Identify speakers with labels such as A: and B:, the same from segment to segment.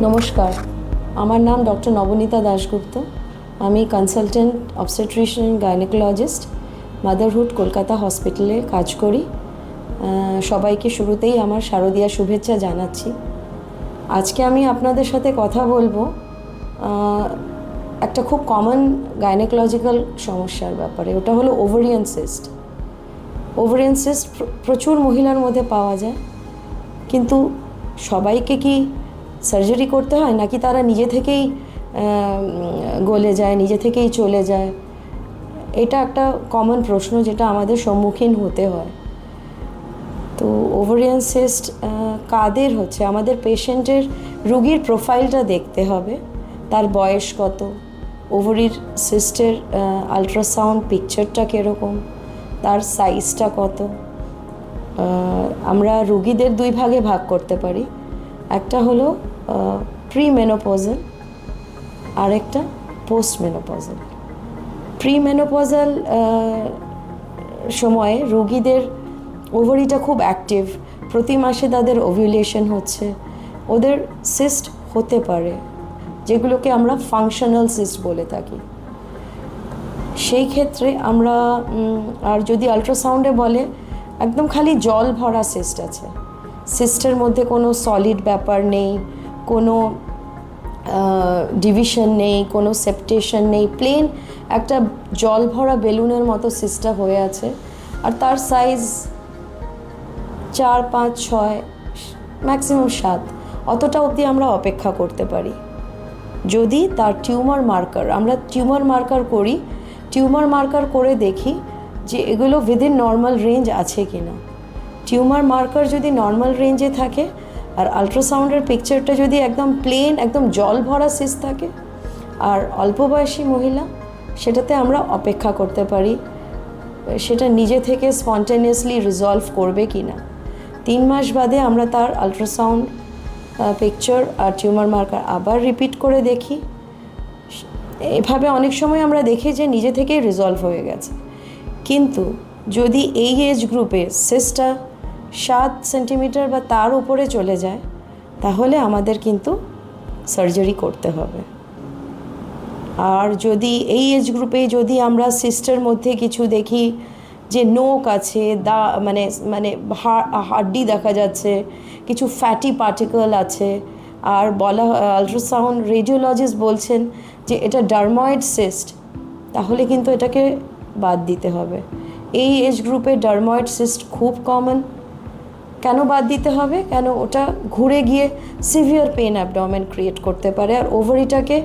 A: নমস্কার, আমার নাম ডক্টর নবনীতা দাশগুপ্ত। আমি consultant obstetrician and gynaecologist, motherhood Kolkata হসপিটালে কাজ করি। সবাইকে শুরুতেই আমার শারদীয়া শুভেচ্ছা জানাচ্ছি। আজকে আমি আপনাদের সাথে কথা বলবো একটা খুব কমন গাইনোকোলজিক্যাল সমস্যার ব্যাপারে। ওটা হলো ওভারিয়ান সিস্ট। ওভারিয়ান সিস্ট প্রচুর মহিলার মধ্যে পাওয়া যায়, কিন্তু সবাইকে কি সার্জারি করতে হয়, নাকি তারা নিজে থেকেই গলে যায়, নিজে থেকেই চলে যায়? এটা একটা কমন প্রশ্ন যেটা আমাদের সম্মুখীন হতে হয়। তো ওভারিয়ান সিস্ট কাদের হচ্ছে, আমাদের পেশেন্টের রোগীর প্রোফাইলটা দেখতে হবে। তার বয়স কত, ওভারির সিস্টের আলট্রাসাউন্ড পিকচারটা কীরকম, তার সাইজটা কত। আমরা রোগীদের দুই ভাগে ভাগ করতে পারি। একটা হলো প্রি মেনোপজাল, আর একটা পোস্ট মেনোপজাল। প্রি মেনোপজাল সময়ে রোগীদের ওভারিটা খুব অ্যাক্টিভ, প্রতি মাসে তাদের ওভিউলেশন হচ্ছে, ওদের সিস্ট হতে পারে, যেগুলোকে আমরা ফাংশনাল সিস্ট বলে থাকি। সেই ক্ষেত্রে আমরা আর যদি আলট্রাসাউন্ডে বলে একদম খালি জল ভরা সিস্ট আছে, সিস্টের মধ্যে কোনো সলিড ব্যাপার নেই, কোনো ডিভিশন নেই, কোনো সেপটেশন নেই, প্লেন একটা জল ভরা বেলুনের মতো সিস্টটা হয়ে আছে, আর তার সাইজ 4, 5, 6, ম্যাক্সিমাম 7, অতটা অবধি আমরা অপেক্ষা করতে পারি। যদি তার টিউমার মার্কার, আমরা টিউমার মার্কার করি, টিউমার মার্কার করে দেখি যে এগুলো উইদিন নর্মাল রেঞ্জ আছে কি না। টিউমার মার্কার যদি নর্মাল রেঞ্জে থাকে আর আলট্রাসাউন্ডের পিকচারটা যদি একদম প্লেন, একদম জল ভরা সিস্ট থাকে আর অল্প বয়সী মহিলা, সেটাতে আমরা অপেক্ষা করতে পারি সেটা নিজে থেকে স্পন্টেনিয়াসলি রিজলভ করবে কি না। 3 মাস বাদে আমরা তার আলট্রাসাউন্ড পিকচার আর টিউমার মার্কার আবার রিপিট করে দেখি। এভাবে অনেক সময় আমরা দেখি যে নিজে থেকেই রিজলভ হয়ে গেছে। কিন্তু যদি এই এজ গ্রুপে সিস্টটা 7 সেন্টিমিটার বা তার উপরে চলে যায়, তাহলে আমাদের কিন্তু সার্জারি করতে হবে। আর যদি এই এজ গ্রুপে যদি আমরা সিস্টের মধ্যে কিছু দেখি যে নোক আছে, মানে মানে হাড্ডি দেখা যাচ্ছে, কিছু ফ্যাটি পার্টিকেল আছে, আর বলা আলট্রাসাউন্ড রেডিওলজিস্ট বলছেন যে এটা ডার্ময়েড সিস্ট, তাহলে কিন্তু এটাকে বাদ দিতে হবে। এই এজ গ্রুপে ডার্ময়েড সিস্ট খুব কমন। কেন বাদ দিতে হবে? কেন ওটা ঘুরে গিয়ে সিভিয়ার পেন অ্যাবডোমেন ক্রিয়েট করতে পারে, আর ওভারিটাকে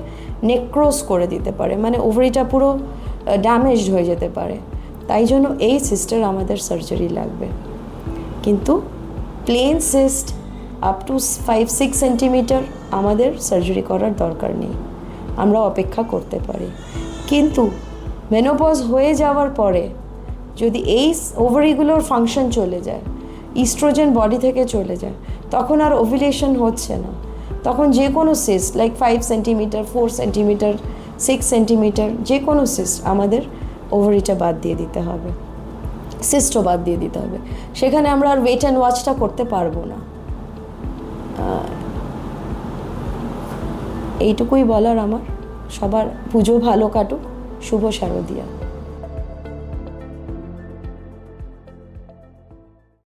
A: নেক্রোস করে দিতে পারে, মানে ওভারিটা পুরো ড্যামেজড হয়ে যেতে পারে। তাই জন্য এই সিস্টের আমাদের সার্জারি লাগবে। কিন্তু plain cyst up to 5-6 centimetre আমাদের সার্জারি করার দরকার নেই, আমরা অপেক্ষা করতে পারি। কিন্তু মেনোপজ হয়ে যাওয়ার পরে যদি এই ওভারিগুলোর ফাংশন চলে যায়, ইস্ট্রোজেন বডি থেকে চলে যায়, তখন আর ওভিলেশন হচ্ছে না, তখন যে কোনো cyst like 5 centimetre, 4 centimetre, 6 centimetre, যে কোনো সিস্ট আমাদের ওভারিটা বাদ দিয়ে দিতে হবে, সিস্টও বাদ দিয়ে দিতে হবে। সেখানে আমরা আর ওয়েট অ্যান্ড ওয়াচটা করতে পারবো না। এইটুকুই বলার আমার। সবার পুজো ভালো কাটুক। শুভ শারদীয়া।